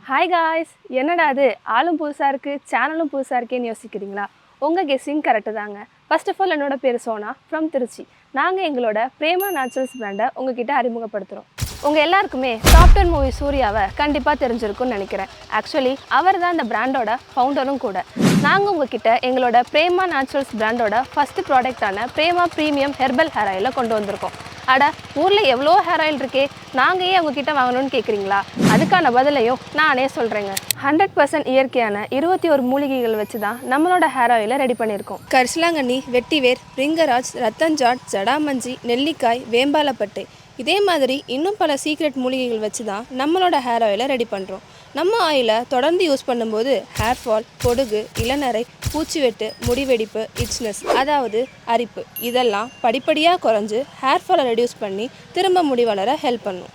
Hi guys, என்னடா அது ஆளும் புதுசாக இருக்குது சேனலும் புதுசாக இருக்கேன்னு யோசிக்கிறீங்களா? உங்கள் கெஸ்ஸிங் கரெக்டு தாங்க. ஃபர்ஸ்ட் ஆஃப் ஆல் என்னோட பேர் சோனா ஃப்ரம் திருச்சி. நாங்கள் எங்களோட பிரேமா நேச்சுரல்ஸ் பிராண்டை உங்ககிட்ட அறிமுகப்படுத்துகிறோம். உங்கள் எல்லாருக்குமே சாஃப்ட்வேர் மூவி சூர்யாவை கண்டிப்பாக தெரிஞ்சிருக்கும்னு நினைக்கிறேன். ஆக்சுவலி அவர் தான் இந்த பிராண்டோட ஃபவுண்டரும் கூட. நாங்கள் உங்ககிட்ட எங்களோட பிரேமா நேச்சுரல்ஸ் பிராண்டோட ஃபஸ்ட்டு ப்ராடக்டான பிரேமா ப்ரீமியம் ஹெர்பல் ஹேர் ஆயிலை கொண்டு வந்திருக்கோம். அட, ஊரில் எவ்வளோ ஹேர் ஆயில் இருக்கே, நாங்கள் ஏன் உங்ககிட்ட வாங்கணும்னு கேட்குறீங்களா? அதுக்கான பதிலையும் நானே சொல்கிறேங்க. 100% இயற்கையான 21 மூலிகைகள் வச்சு தான் நம்மளோட ஹேர் ஆயிலை ரெடி பண்ணியிருக்கோம். கரிசலாங்கண்ணி, வெட்டிவேர், ரிங்கராஜ், ரத்தன்ஜாட், ஜடாமஞ்சி, நெல்லிக்காய், வேம்பாலப்பட்டை, இதே மாதிரி இன்னும் பல சீக்ரெட் மூலிகைகள் வச்சு தான் நம்மளோட ஹேர் ஆயிலை ரெடி பண்ணுறோம். நம்ம ஆயிலை தொடர்ந்து யூஸ் பண்ணும்போது ஹேர் ஃபால், பொடுகு, இளநரை, பூச்சிவெட்டு, முடிவெடிப்பு, இச்னஸ் அதாவது அரிப்பு இதெல்லாம் படிப்படியாக குறைஞ்சு ஹேர் ஃபாலை ரெடியூஸ் பண்ணி திரும்ப முடி வளர ஹெல்ப் பண்ணும்.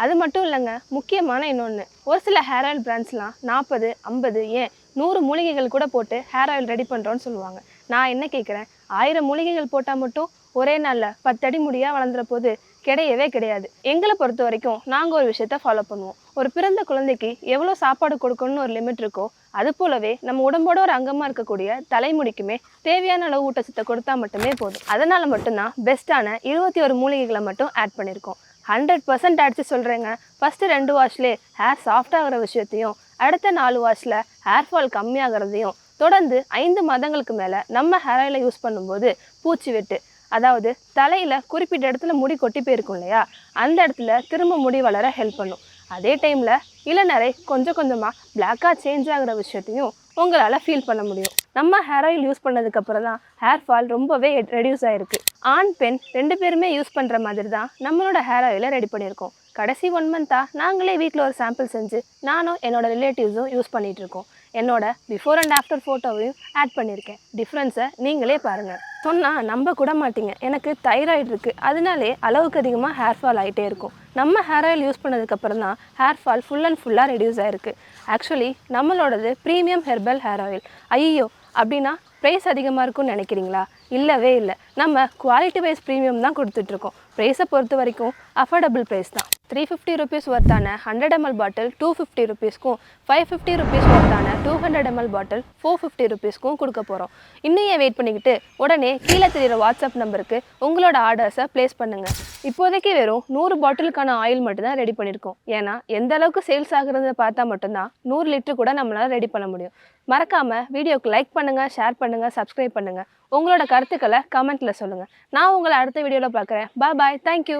அது மட்டும் இல்லைங்க, முக்கியமான இன்னொன்று, ஒரு சில ஹேர் ஆயில் பிராண்ட்ஸ்லாம் 40, 50 ஏன் 100 மூலிகைகள் கூட போட்டு ஹேர் ஆயில் ரெடி பண்ணுறோன்னு சொல்லுவாங்க. நான் என்ன கேட்குறேன், 1000 மூலிகைகள் போட்டால் மட்டும் ஒரே நாளில் 10 அடி முடியாக வளர்ந்துற போது கிடையவே கிடையாது. எங்களை பொறுத்த வரைக்கும் நாங்கள் ஒரு விஷயத்த ஃபாலோ பண்ணுவோம். ஒரு பிறந்த குழந்தைக்கு எவ்வளோ சாப்பாடு கொடுக்கணும்னு ஒரு லிமிட் இருக்கோ, அது போலவே நம்ம உடம்போட ஒரு அங்கமாக இருக்கக்கூடிய தலைமுடிக்குமே தேவையான அளவு ஊட்டச்சத்தை கொடுத்தா மட்டுமே போதும். அதனால் மட்டும்தான் பெஸ்ட்டான 21 மூலிகைகளை மட்டும் ஆட் பண்ணியிருக்கோம். 100% அடித்து சொல்கிறேங்க. ஃபஸ்ட்டு 2 வாஷ்லேயே ஹேர் சாஃப்டாகிற விஷயத்தையும், அடுத்த 4 வாஷில் ஹேர் ஃபால் கம்மியாகிறதையும், தொடர்ந்து 5 மாதங்களுக்கு மேலே நம்ம ஹேர் ஆயிலை யூஸ் பண்ணும்போது பூச்சி வெட்டு, அதாவது தலையில் குறிப்பிட்ட இடத்துல முடி கொட்டி போயிருக்கும் இல்லையா, அந்த இடத்துல திரும்ப முடி வளர ஹெல்ப் பண்ணும். அதே டைமில் இளநரை கொஞ்சம் கொஞ்சமாக பிளாக்காக சேஞ்ச் ஆகிற விஷயத்தையும் உங்களால் ஃபீல் பண்ண முடியும். நம்ம ஹேர் ஆயில் யூஸ் பண்ணதுக்கப்புறம் தான் ஹேர் ஃபால் ரொம்பவே ரெடியூஸ் ஆகிருக்கு. ஆண் பெண் 2 பேருமே யூஸ் பண்ணுற மாதிரி தான் நம்மளோட ஹேர் ஆயிலை ரெடி பண்ணியிருக்கோம். கடைசி 1 மந்த்தாக நாங்களே வீட்டில் ஒரு சாம்பிள் செஞ்சு நானும் என்னோட ரிலேட்டிவ்ஸும் யூஸ் பண்ணிகிட்ருக்கோம். என்னோட பிஃபோர் அண்ட் ஆஃப்டர் ஃபோட்டோவையும் ஆட் பண்ணியிருக்கேன். டிஃப்ரென்ஸை நீங்களே பாருங்கள். சொன்னால் நம்ப கூட மாட்டீங்க, எனக்கு தைராய்டு இருக்குது, அதனாலே அளவுக்கு அதிகமாக ஹேர் ஃபால் ஆகிட்டே இருக்கும். நம்ம ஹேர் ஆயில் யூஸ் பண்ணதுக்கப்புறம் தான் ஹேர் ஃபால் ஃபுல் அண்ட் ஃபுல்லாக ரெடியூஸ் ஆகிருக்கு. ஆக்சுவலி நம்மளோடது ப்ரீமியம் ஹெர்பல் ஹேர் ஆயில். ஐயோ, அப்படின்னா ப்ரைஸ் அதிகமாக இருக்கும்னு நினைக்கிறீங்களா? இல்லவே இல்லை. நம்ம குவாலிட்டி வைஸ் ப்ரீமியம் தான் கொடுத்துட்ருக்கோம். ப்ரைஸை பொறுத்த வரைக்கும் அஃபோர்டபுள் ப்ரைஸ் தான். 350 ருபீஸ் ஒர்த்தான 100 ml பாட்டில் 250 ருபீஸ்க்கும், 550 ருபீஸ் ஒர்த்தான 200 ml பாட்டில் 450 ருபீஸ்க்கும் கொடுக்க போகிறோம். இன்னும் ஏன் வெயிட் பண்ணிக்கிட்டு உடனே கீழே தெரிகிற வாட்ஸ்அப் நம்பருக்கு உங்களோட ஆர்டர்ஸை ப்ளேஸ் பண்ணுங்கள். இப்போதைக்கு வெறும் 100 பாட்டிலுக்கான ஆயில் மட்டும்தான் ரெடி பண்ணியிருக்கோம். ஏன்னா எந்த அளவுக்கு சேல்ஸ் ஆகுறத பார்த்தா மட்டும்தான் 100 லிட்டர் கூட நம்மளால் ரெடி பண்ண முடியும். மறக்காமல் வீடியோக்கு லைக் பண்ணுங்கள், ஷேர் பண்ணுங்கள், சப்ஸ்கிரைப் பண்ணுங்கள். உங்களோட கருத்துக்களை கமெண்ட்டில் சொல்லுங்கள். நான் உங்களை அடுத்த வீடியோவில் பார்க்குறேன். பாய், தேங்க்யூ.